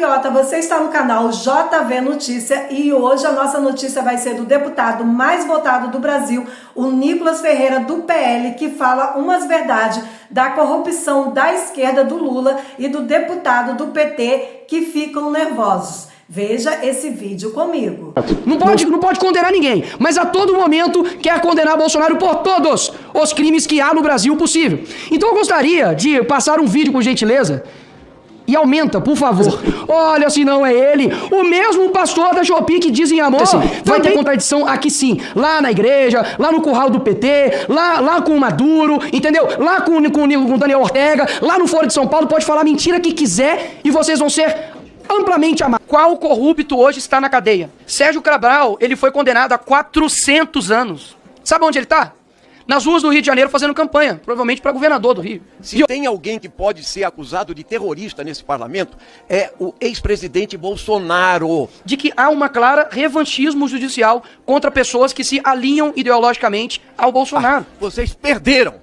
Patriota, você está no canal JV Notícia e hoje a nossa notícia vai ser do deputado mais votado do Brasil, o Nicolas Ferreira, do PL, que fala umas verdades da corrupção da esquerda do Lula e do deputado do PT que ficam nervosos. Veja esse vídeo comigo. Não pode condenar ninguém, mas a todo momento quer condenar Bolsonaro por todos os crimes que há no Brasil possível. Então eu gostaria de passar um vídeo com gentileza. E aumenta, por favor. Olha, se não é ele, o mesmo pastor da Shopee que dizem amor. Assim, vai ter contradição aqui sim. Lá na igreja, lá no curral do PT, lá com o Maduro, entendeu? Lá com o Daniel Ortega, lá no Foro de São Paulo, pode falar mentira que quiser e vocês vão ser amplamente amados. Qual corrupto hoje está na cadeia? Sérgio Cabral, ele foi condenado a 400 anos. Sabe onde ele está? Nas ruas do Rio de Janeiro fazendo campanha, provavelmente para governador do Rio. Se tem alguém que pode ser acusado de terrorista nesse parlamento, é o ex-presidente Bolsonaro. De que há uma clara revanchismo judicial contra pessoas que se alinham ideologicamente ao Bolsonaro. Vocês perderam.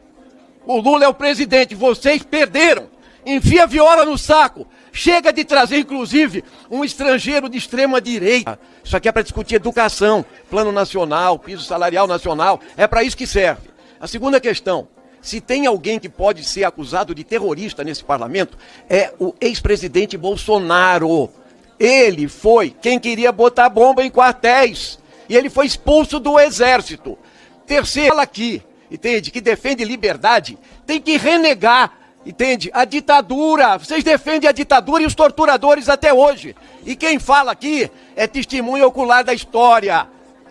O Lula é o presidente, vocês perderam. Enfia a viola no saco. Chega de trazer, inclusive, um estrangeiro de extrema direita. Isso aqui é para discutir educação, plano nacional, piso salarial nacional. É para isso que serve. A segunda questão, se tem alguém que pode ser acusado de terrorista nesse parlamento, é o ex-presidente Bolsonaro. Ele foi quem queria botar bomba em quartéis. E ele foi expulso do exército. Terceiro, fala aqui, entende, que defende liberdade, tem que renegar, entende, a ditadura. Vocês defendem a ditadura e os torturadores até hoje. E quem fala aqui é testemunho ocular da história.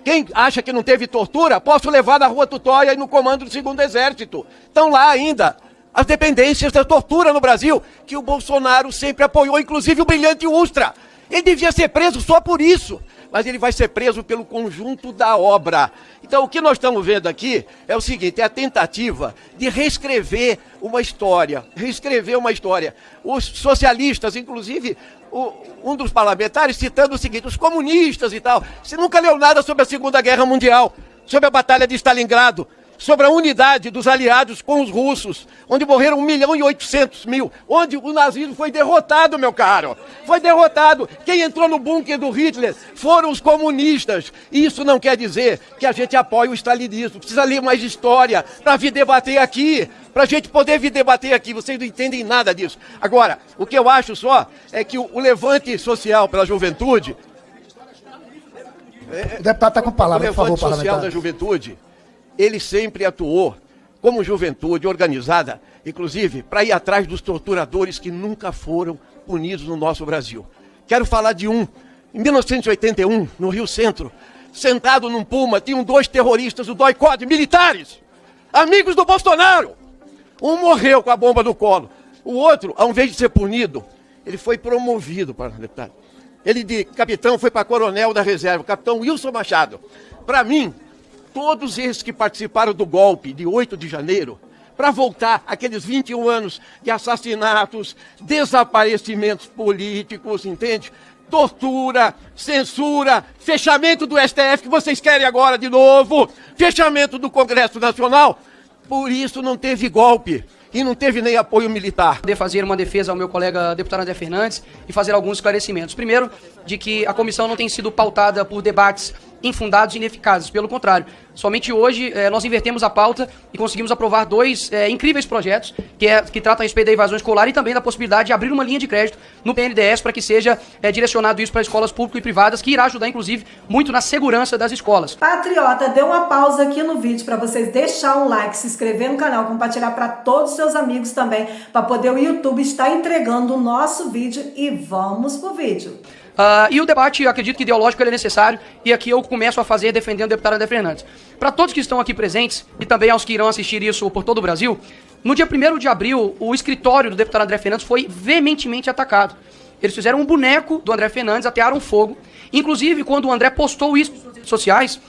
Quem acha que não teve tortura, posso levar na Rua Tutóia e no comando do 2º Exército. Estão lá ainda as dependências da tortura no Brasil, que o Bolsonaro sempre apoiou, inclusive o brilhante Ustra. Ele devia ser preso só por isso, mas ele vai ser preso pelo conjunto da obra. Então o que nós estamos vendo aqui é o seguinte, é a tentativa de reescrever uma história, Os socialistas, inclusive um dos parlamentares, citando o seguinte, os comunistas e tal, você nunca leu nada sobre a Segunda Guerra Mundial, sobre a Batalha de Stalingrado, sobre a unidade dos aliados com os russos, onde morreram 1.800.000, onde o nazismo foi derrotado, meu caro. Foi derrotado. Quem entrou no bunker do Hitler foram os comunistas. Isso não quer dizer que a gente apoia o stalinismo. Precisa ler mais história para vir debater aqui, para a gente poder vir debater aqui. Vocês não entendem nada disso. Agora, o que eu acho só é que o levante social pela juventude... O deputado está com a palavra, por favor, parlamentar. O levante social da juventude... Ele sempre atuou como juventude organizada, inclusive, para ir atrás dos torturadores que nunca foram punidos no nosso Brasil. Quero falar de um. Em 1981, no Rio Centro, sentado num Puma, tinham 2 terroristas do DOI-CODE, militares, amigos do Bolsonaro. Um morreu com a bomba no colo. O outro, ao invés de ser punido, ele foi promovido para deputado. Ele de capitão foi para coronel da reserva, capitão Wilson Machado. Para mim, todos esses que participaram do golpe de 8 de janeiro, para voltar aqueles 21 anos de assassinatos, desaparecimentos políticos, entende? Tortura, censura, fechamento do STF, que vocês querem agora de novo, fechamento do Congresso Nacional, por isso não teve golpe. E não teve nem apoio militar. Poder fazer uma defesa ao meu colega deputado André Fernandes e fazer alguns esclarecimentos. Primeiro, de que a comissão não tem sido pautada por debates infundados e ineficazes. Pelo contrário, somente hoje nós invertemos a pauta e conseguimos aprovar 2 incríveis projetos que tratam a respeito da evasão escolar e também da possibilidade de abrir uma linha de crédito no BNDES para que seja direcionado isso para escolas públicas e privadas, que irá ajudar, inclusive, muito na segurança das escolas. Patriota, dê uma pausa aqui no vídeo para vocês deixar um like, se inscrever no canal, compartilhar para todos os seus amigos também, para poder o YouTube estar entregando o nosso vídeo e vamos pro vídeo. E o debate, eu acredito que ideológico, ele é necessário, e aqui eu começo a fazer defendendo o deputado André Fernandes. Para todos que estão aqui presentes, e também aos que irão assistir isso por todo o Brasil, no dia 1º de abril, o escritório do deputado André Fernandes foi veementemente atacado. Eles fizeram um boneco do André Fernandes, atearam fogo. Inclusive, quando o André postou isso nas suas redes sociais,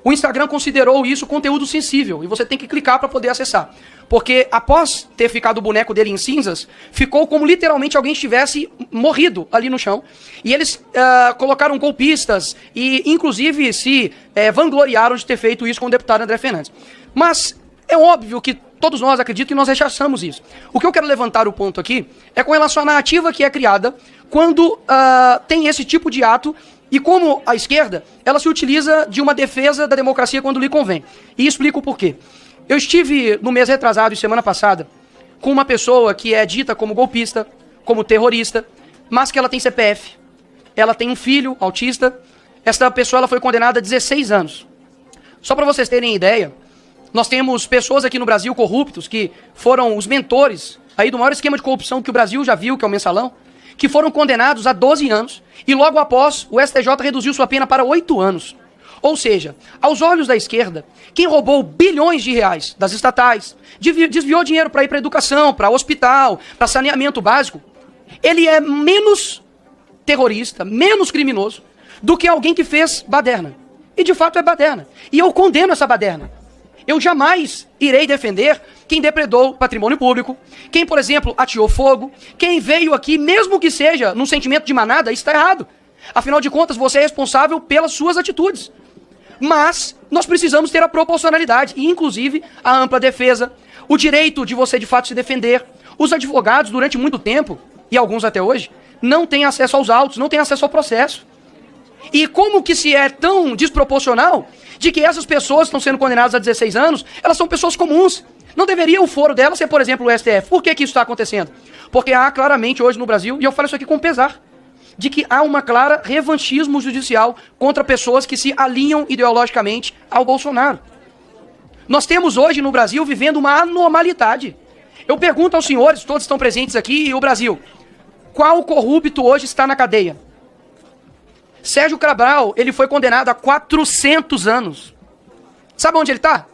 o Instagram considerou isso conteúdo sensível, e você tem que clicar para poder acessar. Porque após ter ficado o boneco dele em cinzas, ficou como literalmente alguém tivesse morrido ali no chão. E eles colocaram golpistas e inclusive se vangloriaram de ter feito isso com o deputado André Fernandes. Mas é óbvio que todos nós acredito que nós rechaçamos isso. O que eu quero levantar o ponto aqui é com relação à narrativa que é criada quando tem esse tipo de ato e como a esquerda, ela se utiliza de uma defesa da democracia quando lhe convém. E explico o porquê. Eu estive no mês retrasado e semana passada com uma pessoa que é dita como golpista, como terrorista, mas que ela tem CPF. Ela tem um filho autista. Essa pessoa ela foi condenada a 16 anos. Só para vocês terem ideia, nós temos pessoas aqui no Brasil corruptos que foram os mentores aí do maior esquema de corrupção que o Brasil já viu, que é o Mensalão, que foram condenados a 12 anos e logo após o STJ reduziu sua pena para 8 anos. Ou seja, aos olhos da esquerda, quem roubou bilhões de reais das estatais, desviou dinheiro para ir para educação, para hospital, para saneamento básico, ele é menos terrorista, menos criminoso do que alguém que fez baderna. E de fato é baderna. E eu condeno essa baderna. Eu jamais irei defender quem depredou patrimônio público, quem, por exemplo, ateou fogo, quem veio aqui, mesmo que seja num sentimento de manada, isso está errado. Afinal de contas, você é responsável pelas suas atitudes. Mas nós precisamos ter a proporcionalidade e, inclusive, a ampla defesa, o direito de você, de fato, se defender. Os advogados, durante muito tempo, e alguns até hoje, não têm acesso aos autos, não têm acesso ao processo. E como que se é tão desproporcional de que essas pessoas que estão sendo condenadas a 16 anos, elas são pessoas comuns. Não deveria o foro delas ser, por exemplo, o STF. Por que isso está acontecendo? Porque há claramente hoje no Brasil, e eu falo isso aqui com pesar, de que há uma clara revanchismo judicial contra pessoas que se alinham ideologicamente ao Bolsonaro. Nós temos hoje no Brasil vivendo uma anormalidade. Eu pergunto aos senhores, todos estão presentes aqui, e o Brasil, qual corrupto hoje está na cadeia? Sérgio Cabral, ele foi condenado a 400 anos. Sabe onde ele está?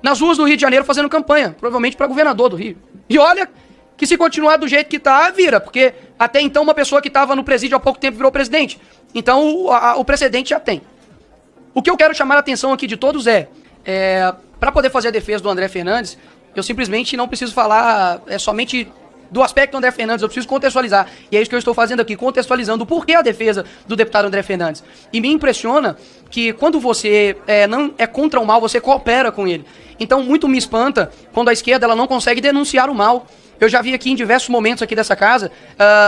Nas ruas do Rio de Janeiro fazendo campanha, provavelmente para governador do Rio. E olha que se continuar do jeito que está, vira, porque até então uma pessoa que estava no presídio há pouco tempo virou presidente. Então o precedente já tem. O que eu quero chamar a atenção aqui de todos para poder fazer a defesa do André Fernandes, eu simplesmente não preciso falar somente do aspecto do André Fernandes, eu preciso contextualizar. E é isso que eu estou fazendo aqui, contextualizando o porquê a defesa do deputado André Fernandes. E me impressiona que quando você não é contra o mal, você coopera com ele. Então muito me espanta quando a esquerda ela não consegue denunciar o mal. Eu já vi aqui em diversos momentos aqui dessa casa,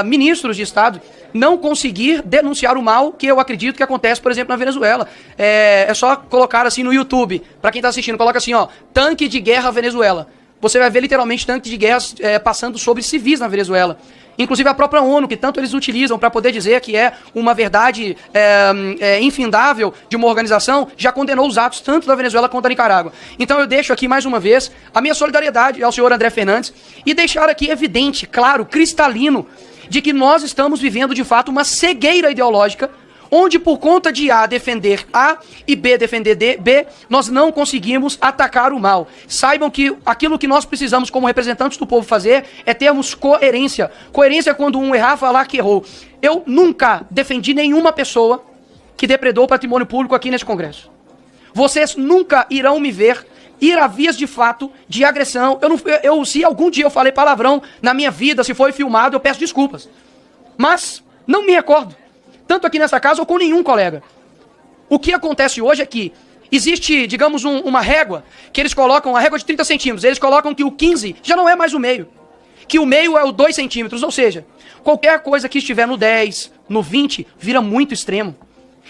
ministros de Estado não conseguir denunciar o mal que eu acredito que acontece, por exemplo, na Venezuela. É só colocar assim no YouTube, para quem está assistindo, coloca assim, ó, tanque de guerra Venezuela. Você vai ver literalmente tanques de guerra passando sobre civis na Venezuela. Inclusive a própria ONU, que tanto eles utilizam para poder dizer que é uma verdade infindável de uma organização, já condenou os atos tanto da Venezuela quanto da Nicarágua. Então eu deixo aqui mais uma vez a minha solidariedade ao senhor André Fernandes e deixar aqui evidente, claro, cristalino, de que nós estamos vivendo de fato uma cegueira ideológica, onde por conta de A defender A e B defender B, nós não conseguimos atacar o mal. Saibam que aquilo que nós precisamos como representantes do povo fazer é termos coerência. Coerência é quando um errar, falar que errou. Eu nunca defendi nenhuma pessoa que depredou o patrimônio público aqui nesse Congresso. Vocês nunca irão me ver ir a vias de fato de agressão. Se algum dia eu falei palavrão na minha vida, se foi filmado, eu peço desculpas. Mas não me recordo. Tanto aqui nessa casa ou com nenhum colega. O que acontece hoje é que existe, digamos, uma régua, que eles colocam, a régua de 30 centímetros, eles colocam que o 15 já não é mais o meio. Que o meio é o 2 centímetros, ou seja, qualquer coisa que estiver no 10, no 20, vira muito extremo.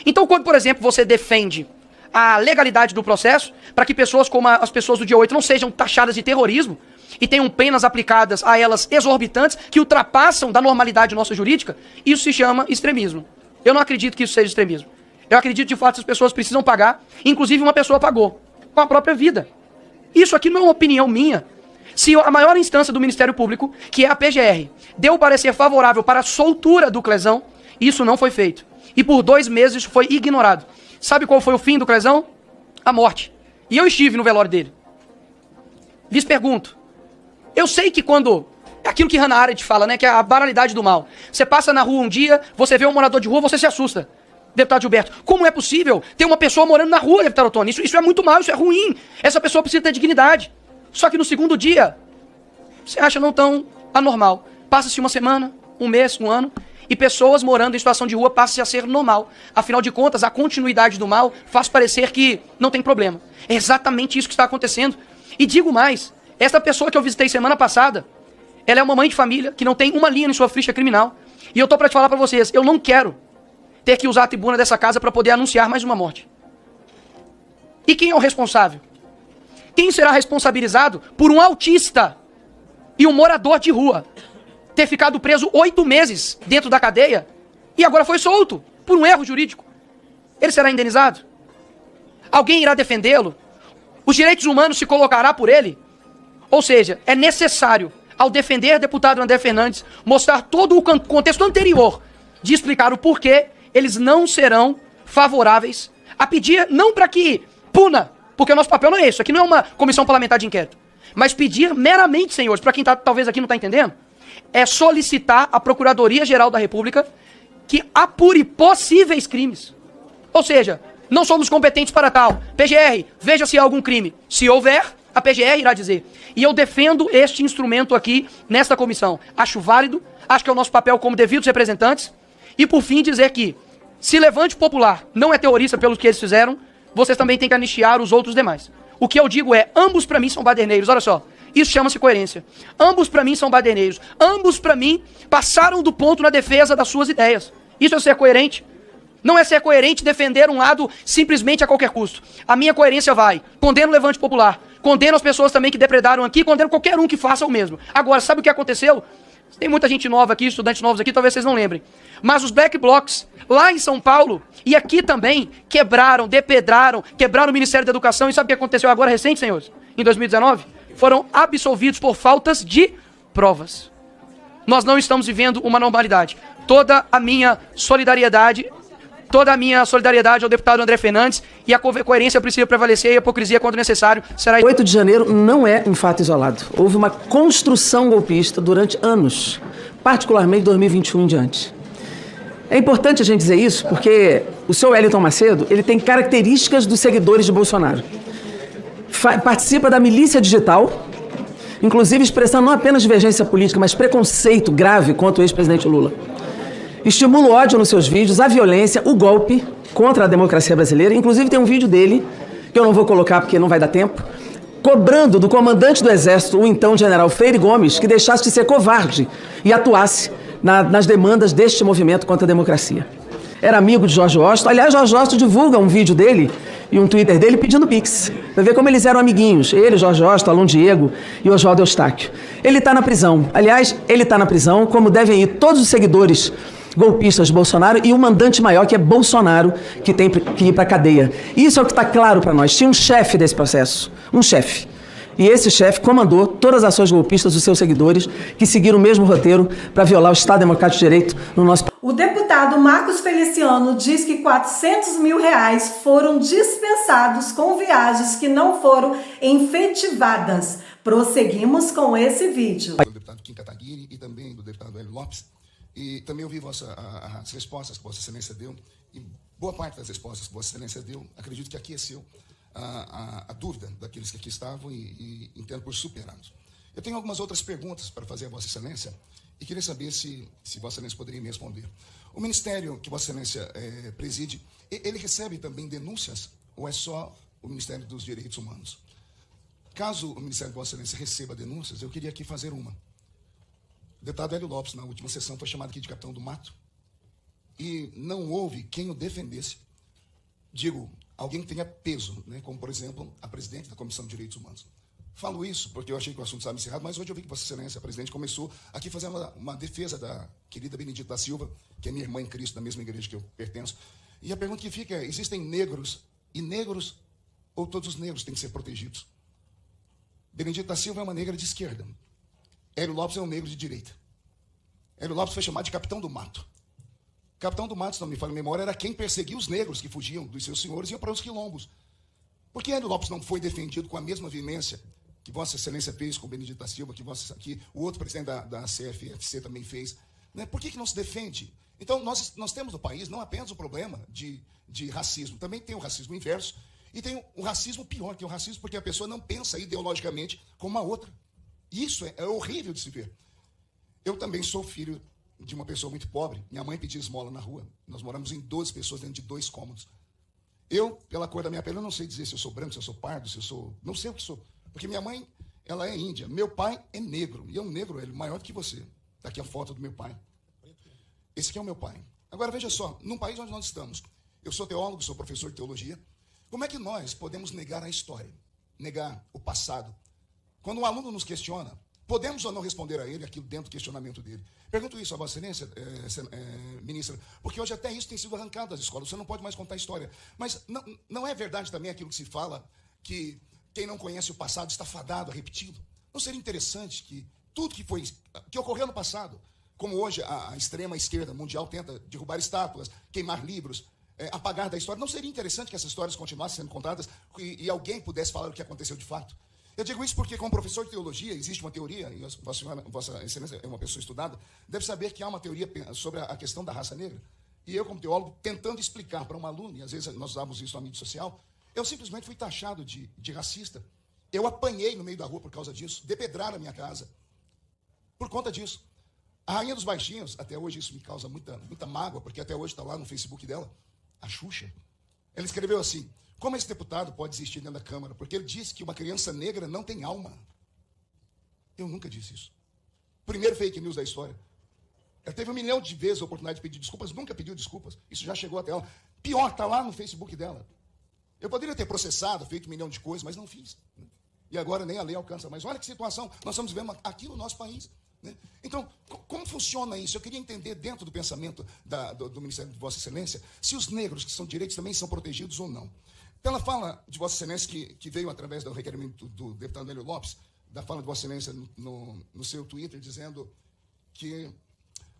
Então, quando, por exemplo, você defende a legalidade do processo, para que pessoas como as pessoas do dia 8 não sejam taxadas de terrorismo, e tenham penas aplicadas a elas exorbitantes, que ultrapassam da normalidade nossa jurídica, isso se chama extremismo. Eu não acredito que isso seja extremismo. Eu acredito de fato que as pessoas precisam pagar, inclusive uma pessoa pagou, com a própria vida. Isso aqui não é uma opinião minha. Se a maior instância do Ministério Público, que é a PGR, deu o parecer favorável para a soltura do Clezão, isso não foi feito. E por 2 meses isso foi ignorado. Sabe qual foi o fim do Clezão? A morte. E eu estive no velório dele. Lhes pergunto, eu sei que quando... Aquilo que Hannah Arendt fala, né? Que é a banalidade do mal. Você passa na rua um dia, você vê um morador de rua, você se assusta. Deputado Gilberto, como é possível ter uma pessoa morando na rua, deputado Ottoni? Isso é muito mal, isso é ruim. Essa pessoa precisa ter dignidade. Só que no segundo dia, você acha não tão anormal. Passa-se uma semana, um mês, um ano, e pessoas morando em situação de rua passam a ser normal. Afinal de contas, a continuidade do mal faz parecer que não tem problema. É exatamente isso que está acontecendo. E digo mais, Essa pessoa que eu visitei semana passada, ela é uma mãe de família que não tem uma linha em sua ficha criminal. E eu tô para te falar para vocês, eu não quero ter que usar a tribuna dessa casa para poder anunciar mais uma morte. E quem é o responsável? Quem será responsabilizado por um autista e um morador de rua ter ficado preso 8 meses dentro da cadeia e agora foi solto por um erro jurídico? Ele será indenizado? Alguém irá defendê-lo? Os direitos humanos se colocará por ele? Ou seja, é necessário, ao defender o deputado André Fernandes, mostrar todo o contexto anterior de explicar o porquê eles não serão favoráveis a pedir, não para que puna, porque o nosso papel não é esse, aqui não é uma comissão parlamentar de inquérito, mas pedir meramente, senhores, para quem talvez aqui não está entendendo, é solicitar à Procuradoria-Geral da República que apure possíveis crimes. Ou seja, não somos competentes para tal. PGR, veja se há algum crime. Se houver, a PGR irá dizer. E eu defendo este instrumento aqui nesta comissão. Acho válido, acho que é o nosso papel como devidos representantes. E por fim dizer que, se Levante Popular não é terrorista pelo que eles fizeram, vocês também têm que anistiar os outros demais. O que eu digo é, ambos para mim são baderneiros, olha só. Isso chama-se coerência. Ambos para mim são baderneiros. Ambos para mim passaram do ponto na defesa das suas ideias. Isso é ser coerente. Não é ser coerente defender um lado simplesmente a qualquer custo. A minha coerência vai, condeno o Levante Popular, condeno as pessoas também que depredaram aqui, condeno qualquer um que faça o mesmo. Agora, sabe o que aconteceu? Tem muita gente nova aqui, estudantes novos aqui, talvez vocês não lembrem. Mas os Black Blocs, lá em São Paulo, e aqui também, quebraram, depedraram, quebraram o Ministério da Educação. E sabe o que aconteceu agora recente, senhores? Em 2019? Foram absolvidos por faltas de provas. Nós não estamos vivendo uma normalidade. Toda a minha solidariedade ao deputado André Fernandes, e a coerência precisa prevalecer e a hipocrisia, quando necessário, será... 8 de janeiro não é um fato isolado. Houve uma construção golpista durante anos, particularmente de 2021 em diante. É importante a gente dizer isso porque o senhor Wellington Macedo, ele tem características dos seguidores de Bolsonaro. Participa da milícia digital, inclusive expressando não apenas divergência política, mas preconceito grave contra o ex-presidente Lula. Estimula o ódio nos seus vídeos, a violência, o golpe contra a democracia brasileira. Inclusive tem um vídeo dele, que eu não vou colocar porque não vai dar tempo, cobrando do comandante do Exército, o então general Freire Gomes, que deixasse de ser covarde e atuasse nas demandas deste movimento contra a democracia. Era amigo de Jorge Washington. Aliás, Jorge Washington divulga um vídeo dele e um Twitter dele pedindo Pix. Vai ver como eles eram amiguinhos. Ele, Jorge Washington, Alon Diego e Oswaldo Eustáquio. Ele está na prisão. Aliás, ele está na prisão, como devem ir todos os seguidores golpistas de Bolsonaro e o mandante maior, que é Bolsonaro, que tem que ir para a cadeia. Isso é o que está claro para nós. Tinha um chefe desse processo. Um chefe. E esse chefe comandou todas as ações golpistas dos seus seguidores, que seguiram o mesmo roteiro para violar o Estado Democrático de Direito no nosso país. O deputado Marcos Feliciano diz que R$400 mil foram dispensados com viagens que não foram efetivadas. Prosseguimos com esse vídeo. Do deputado Kim Kataguiri e também do deputado Hélio Lopes. E também ouvi as respostas que Vossa Excelência deu. E boa parte das respostas que Vossa Excelência deu, acredito que aqueceu a dúvida daqueles que aqui estavam e entendo por superados. Eu tenho algumas outras perguntas para fazer a Vossa Excelência e queria saber se Vossa Excelência poderia me responder. O Ministério que Vossa Excelência preside, ele recebe também denúncias ou é só o Ministério dos Direitos Humanos? Caso o Ministério de Vossa Excelência receba denúncias, eu queria aqui fazer uma. O deputado Hélio Lopes, na última sessão, foi chamado aqui de capitão do mato e não houve quem o defendesse. Digo, alguém que tenha peso, né, como, por exemplo, a presidente da Comissão de Direitos Humanos. Falo isso porque eu achei que o assunto estava encerrado, mas hoje eu vi que Vossa Excelência, a presidente, começou aqui fazendo uma defesa da querida Benedita da Silva, que é minha irmã em Cristo, da mesma igreja que eu pertenço. E a pergunta que fica é, existem negros e negros ou todos os negros têm que ser protegidos? Benedita da Silva é uma negra de esquerda. Hélio Lopes é um negro de direita. Hélio Lopes foi chamado de capitão do mato. Capitão do mato, se não me falha a memória, era quem perseguia os negros que fugiam dos seus senhores e iam para os quilombos. Por que Hélio Lopes não foi defendido com a mesma veemência que Vossa Excelência fez com Benedito da Silva, que o outro presidente da CFFC também fez? Né? Por que não se defende? Então, nós temos no país não apenas o problema de racismo, também tem o racismo inverso e tem o racismo pior, que é o racismo porque a pessoa não pensa ideologicamente como a outra. Isso é horrível de se ver. Eu também sou filho de uma pessoa muito pobre. Minha mãe pedia esmola na rua. Nós moramos em 12 pessoas dentro de 2 cômodos. Eu, pela cor da minha pele, eu não sei dizer se eu sou branco, se eu sou pardo, se eu sou... Não sei o que sou. Porque minha mãe, ela é índia. Meu pai é negro. E é um negro, ele maior do que você. Está aqui a foto do meu pai. Esse aqui é o meu pai. Agora, veja só, num país onde nós estamos, eu sou teólogo, sou professor de teologia, como é que nós podemos negar a história, negar o passado? Quando um aluno nos questiona, podemos ou não responder a ele aquilo dentro do questionamento dele? Pergunto isso a Vossa Excelência, ministra, porque hoje até isso tem sido arrancado das escolas, você não pode mais contar história. Mas não é verdade também aquilo que se fala, que quem não conhece o passado está fadado a repeti-lo? Não seria interessante que tudo que ocorreu no passado, como hoje a extrema esquerda mundial tenta derrubar estátuas, queimar livros, apagar da história, não seria interessante que essas histórias continuassem sendo contadas e alguém pudesse falar o que aconteceu de fato? Eu digo isso porque, como professor de teologia, existe uma teoria, e Vossa Excelência é uma pessoa estudada, deve saber que há uma teoria sobre a questão da raça negra. E eu, como teólogo, tentando explicar para um aluno, e às vezes nós usamos isso na mídia social, eu simplesmente fui taxado de racista. Eu apanhei no meio da rua por causa disso, depedraram a minha casa por conta disso. A Rainha dos Baixinhos, até hoje isso me causa muita mágoa, porque até hoje está lá no Facebook dela, a Xuxa. Ela escreveu assim: como esse deputado pode existir dentro da Câmara? Porque ele disse que uma criança negra não tem alma. Eu nunca disse isso. Primeiro fake news da história. Ela teve 1 milhão de vezes a oportunidade de pedir desculpas, nunca pediu desculpas. Isso já chegou até ela. Pior, está lá no Facebook dela. Eu poderia ter processado, feito 1 milhão de coisas, mas não fiz. E agora nem a lei alcança. Mas olha que situação, nós estamos vivendo aqui no nosso país. Então, como funciona isso? Eu queria entender dentro do pensamento do Ministério de Vossa Excelência se os negros que são direitos também são protegidos ou não. Pela fala de Vossa Excelência, que veio através do requerimento do deputado Hélio Lopes, da fala de Vossa Excelência no seu Twitter, dizendo que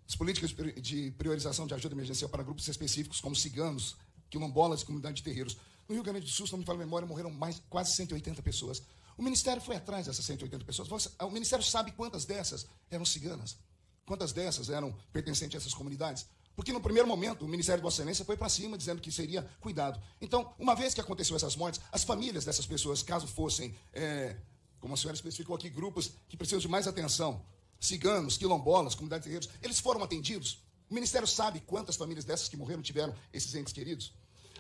as políticas de priorização de ajuda emergencial para grupos específicos, como ciganos, quilombolas e comunidade de terreiros. No Rio Grande do Sul, se não me falha a memória, morreram quase 180 pessoas. O Ministério foi atrás dessas 180 pessoas. O Ministério sabe quantas dessas eram ciganas? Quantas dessas eram pertencentes a essas comunidades? Porque no primeiro momento, o Ministério de Vossa Excelência foi para cima, dizendo que seria cuidado. Então, uma vez que aconteceu essas mortes, as famílias dessas pessoas, caso fossem, como a senhora especificou aqui, grupos que precisam de mais atenção, ciganos, quilombolas, comunidades de terreiros, eles foram atendidos? O Ministério sabe quantas famílias dessas que morreram tiveram esses entes queridos?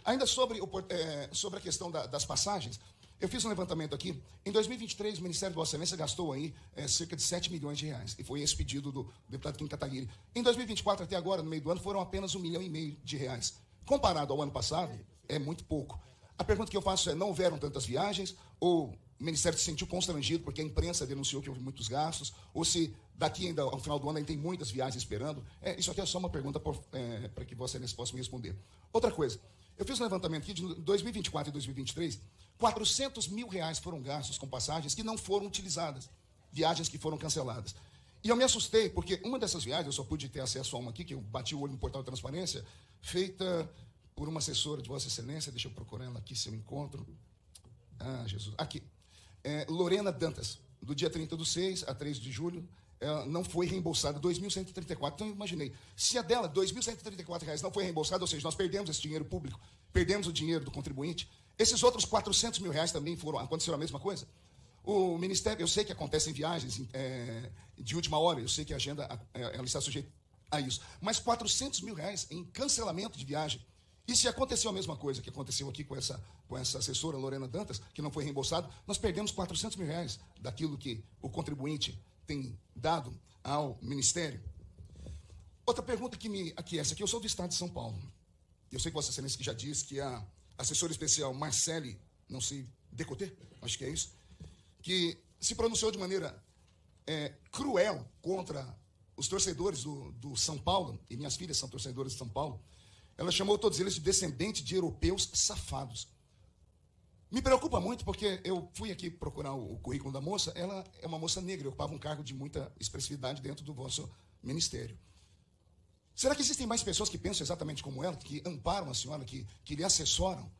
Ainda sobre a questão das passagens, eu fiz um levantamento aqui. Em 2023, o Ministério de Vossa Excelência gastou aí cerca de 7 milhões de reais. E foi esse pedido do deputado Kim Kataguiri. Em 2024, até agora, no meio do ano, foram apenas 1,5 milhão de reais. Comparado ao ano passado, é muito pouco. A pergunta que eu faço é, não houveram tantas viagens? Ou o Ministério se sentiu constrangido porque a imprensa denunciou que houve muitos gastos? Ou se daqui ainda ao final do ano ainda tem muitas viagens esperando? Isso aqui é só uma pergunta para que Vossa Excelência possa me responder. Outra coisa, eu fiz um levantamento aqui de 2024 e 2023, 400 mil reais foram gastos com passagens que não foram utilizadas, viagens que foram canceladas. E eu me assustei, porque uma dessas viagens, eu só pude ter acesso a uma aqui, que eu bati o olho no portal de transparência, feita por uma assessora de Vossa Excelência, deixa eu procurar ela aqui, se eu encontro. Ah, Jesus, aqui. Lorena Dantas, do dia 30/6 a 3 de julho, ela não foi reembolsada, 2.134. Então eu imaginei, se a dela, 2.134 reais, não foi reembolsada, ou seja, nós perdemos esse dinheiro público, perdemos o dinheiro do contribuinte, esses outros 400 mil reais também aconteceram a mesma coisa? O Ministério, eu sei que acontecem viagens de última hora, eu sei que a agenda ela está sujeita a isso, mas 400 mil reais em cancelamento de viagem. E se aconteceu a mesma coisa que aconteceu aqui com essa assessora Lorena Dantas, que não foi reembolsado, nós perdemos 400 mil reais daquilo que o contribuinte tem dado ao Ministério. Outra pergunta que me aquece aqui, eu sou do Estado de São Paulo. Eu sei que Vossa Excelência que já disse que a assessora especial Marcele, não sei, Decoté, acho que é isso, que se pronunciou de maneira cruel contra os torcedores do São Paulo, e minhas filhas são torcedoras de São Paulo. Ela chamou todos eles de descendentes de europeus safados. Me preocupa muito porque eu fui aqui procurar o currículo da moça, ela é uma moça negra, ocupava um cargo de muita expressividade dentro do vosso ministério. Será que existem mais pessoas que pensam exatamente como ela, que amparam a senhora, que lhe assessoram?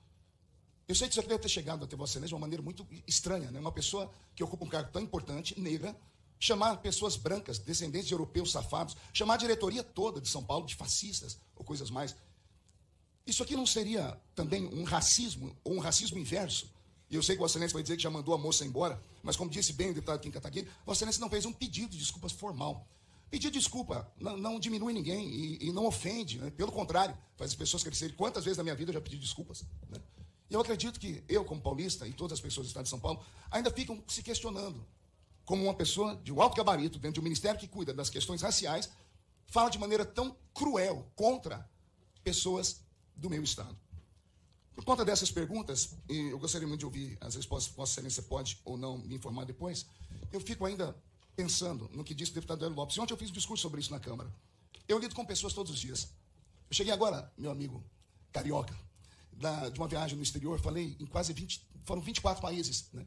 Eu sei que isso aqui deve ter chegado até Vossa Excelência de uma maneira muito estranha, né? Uma pessoa que ocupa um cargo tão importante, negra, chamar pessoas brancas, descendentes de europeus safados, chamar a diretoria toda de São Paulo de fascistas ou coisas mais. Isso aqui não seria também um racismo ou um racismo inverso? E eu sei que Vossa Excelência vai dizer que já mandou a moça embora, mas como disse bem o deputado Kim Kataguiri, Vossa Excelência não fez um pedido de desculpas formal. Pedir desculpa não diminui ninguém e não ofende, né? Pelo contrário, faz as pessoas crescerem. Quantas vezes na minha vida eu já pedi desculpas, né? E eu acredito que eu, como paulista, e todas as pessoas do Estado de São Paulo, ainda ficam se questionando. como uma pessoa de um alto gabarito dentro de um ministério que cuida das questões raciais, fala de maneira tão cruel contra pessoas do meu Estado. Por conta dessas perguntas, e eu gostaria muito de ouvir as respostas, Vossa Excelência pode ou não me informar depois, eu fico ainda pensando no que disse o deputado Hélio Lopes. Ontem eu fiz um discurso sobre isso na Câmara. Eu lido com pessoas todos os dias. Eu cheguei agora, meu amigo carioca, de uma viagem no exterior, falei em quase 24 países, né?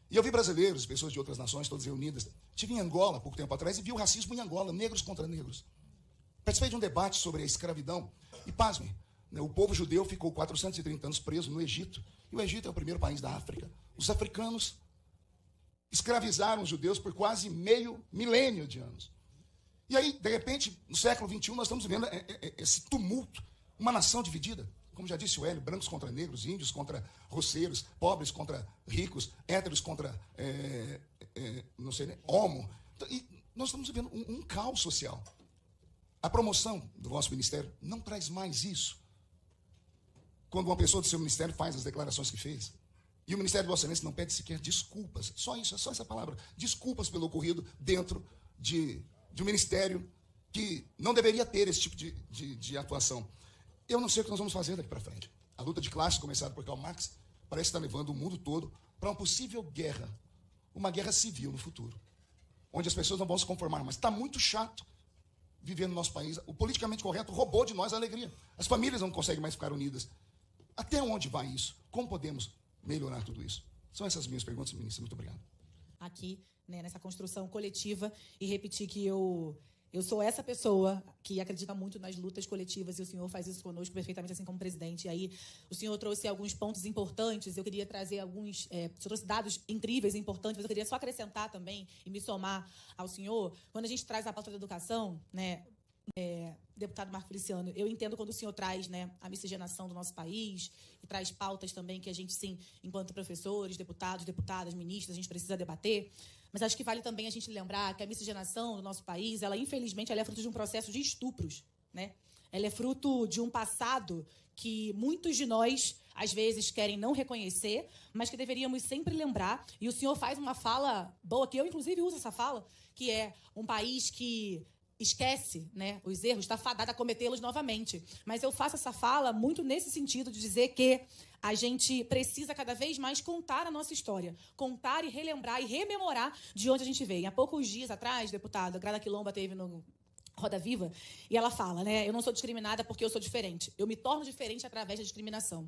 E eu vi brasileiros, pessoas de outras nações, todas reunidas. Estive em Angola, pouco tempo atrás, e vi o racismo em Angola, negros contra negros. Participei de um debate sobre a escravidão, e pasmem, né, o povo judeu ficou 430 anos preso no Egito, e o Egito é o primeiro país da África. Os africanos escravizaram os judeus por quase meio milênio de anos. E aí, de repente, no século XXI, nós estamos vivendo esse tumulto, uma nação dividida. Como já disse o Hélio, brancos contra negros, índios contra roceiros, pobres contra ricos, héteros contra, não sei, né, homo. E nós estamos vivendo um caos social. A promoção do vosso ministério não traz mais isso. Quando uma pessoa do seu ministério faz as declarações que fez, e o Ministério de Vossa Excelência não pede sequer desculpas, só isso, é só essa palavra, desculpas pelo ocorrido dentro de um ministério que não deveria ter esse tipo de atuação. Eu não sei o que nós vamos fazer daqui para frente. A luta de classes, começada por Karl Marx, parece estar levando o mundo todo para uma possível guerra, uma guerra civil no futuro, onde as pessoas não vão se conformar. Mas está muito chato viver no nosso país. O politicamente correto roubou de nós a alegria. As famílias não conseguem mais ficar unidas. Até onde vai isso? Como podemos melhorar tudo isso? São essas minhas perguntas, ministra. Muito obrigado. Aqui, né, nessa construção coletiva, e repetir que eu sou essa pessoa que acredita muito nas lutas coletivas, e o senhor faz isso conosco perfeitamente, assim como presidente. E aí, o senhor trouxe alguns pontos importantes, eu queria trazer alguns... o senhor trouxe dados incríveis, importantes, mas eu queria só acrescentar também e me somar ao senhor. Quando a gente traz a pauta da educação, né, deputado Marco Feliciano, eu entendo quando o senhor traz, né, a miscigenação do nosso país e traz pautas também que a gente, sim, enquanto professores, deputados, deputadas, ministros, a gente precisa debater. Mas acho que vale também a gente lembrar que a miscigenação do nosso país, ela, infelizmente, ela é fruto de um processo de estupros, né? Ela é fruto de um passado que muitos de nós, às vezes, querem não reconhecer, mas que deveríamos sempre lembrar. E o senhor faz uma fala boa, que eu, inclusive, uso essa fala, que é um país que esquece, né, os erros, está fadado a cometê-los novamente. Mas eu faço essa fala muito nesse sentido de dizer que a gente precisa cada vez mais contar a nossa história. Contar e relembrar e rememorar de onde a gente veio. Há poucos dias atrás, deputada, a Grada Quilomba teve no Roda Viva, e ela fala, né, eu não sou discriminada porque eu sou diferente. Eu me torno diferente através da discriminação.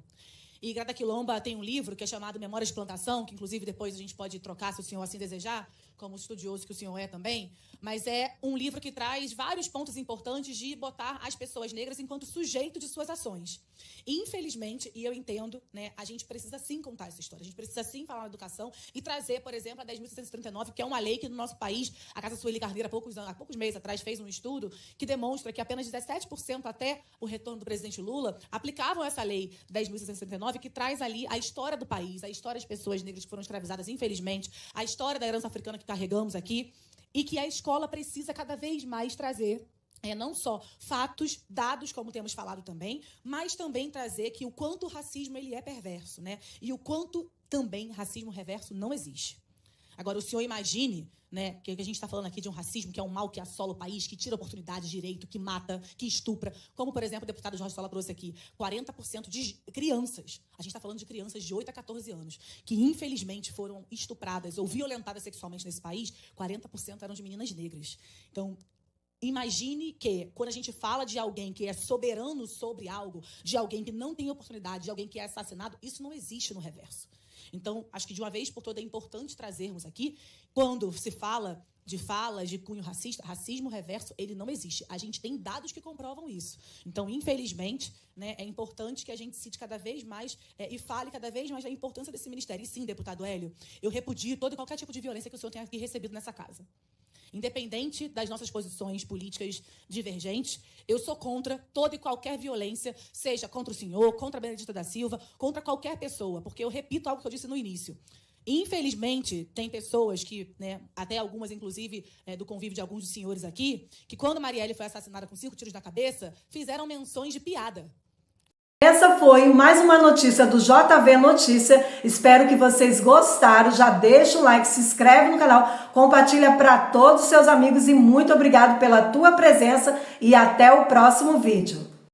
E Grada Quilomba tem um livro que é chamado Memórias de Plantação, que inclusive depois a gente pode trocar se o senhor assim desejar, como estudioso que o senhor é também, mas é um livro que traz vários pontos importantes de botar as pessoas negras enquanto sujeito de suas ações. Infelizmente, e eu entendo, né, a gente precisa sim contar essa história, a gente precisa sim falar na educação e trazer, por exemplo, a 10.639, que é uma lei que no nosso país, a Casa Sueli Carneiro, há poucos meses atrás, fez um estudo que demonstra que apenas 17% até o retorno do presidente Lula aplicavam essa lei 10.639, que traz ali a história do país, a história das pessoas negras que foram escravizadas, infelizmente, a história da herança africana que carregamos aqui, e que a escola precisa cada vez mais trazer não só fatos, dados, como temos falado também, mas também trazer que o quanto o racismo ele é perverso, né? E o quanto também racismo reverso não existe. Agora, o senhor imagine, né, que a gente está falando aqui de um racismo que é um mal que assola o país, que tira oportunidade, direito, que mata, que estupra. Como, por exemplo, o deputado Jorge Sola trouxe aqui, 40% de crianças. A gente está falando de crianças de 8 a 14 anos, que infelizmente foram estupradas ou violentadas sexualmente nesse país, 40% eram de meninas negras. Então, imagine que, quando a gente fala de alguém que é soberano sobre algo, de alguém que não tem oportunidade, de alguém que é assassinado, isso não existe no reverso. Então, acho que de uma vez por todas é importante trazermos aqui, quando se fala de falas de cunho racista, racismo reverso, ele não existe. A gente tem dados que comprovam isso. Então, infelizmente, né, é importante que a gente cite cada vez mais e fale cada vez mais da importância desse ministério. E sim, deputado Hélio, eu repudio todo e qualquer tipo de violência que o senhor tenha aqui recebido nessa casa. Independente das nossas posições políticas divergentes, eu sou contra toda e qualquer violência, seja contra o senhor, contra a Benedita da Silva, contra qualquer pessoa, porque eu repito algo que eu disse no início. Infelizmente, tem pessoas que, né, até algumas, inclusive, do convívio de alguns dos senhores aqui, que quando Marielle foi assassinada com 5 tiros na cabeça, fizeram menções de piada. Essa foi mais uma notícia do JV Notícia. Espero que vocês gostaram. Já deixa o like, se inscreve no canal, compartilha para todos os seus amigos e muito obrigado pela tua presença e até o próximo vídeo.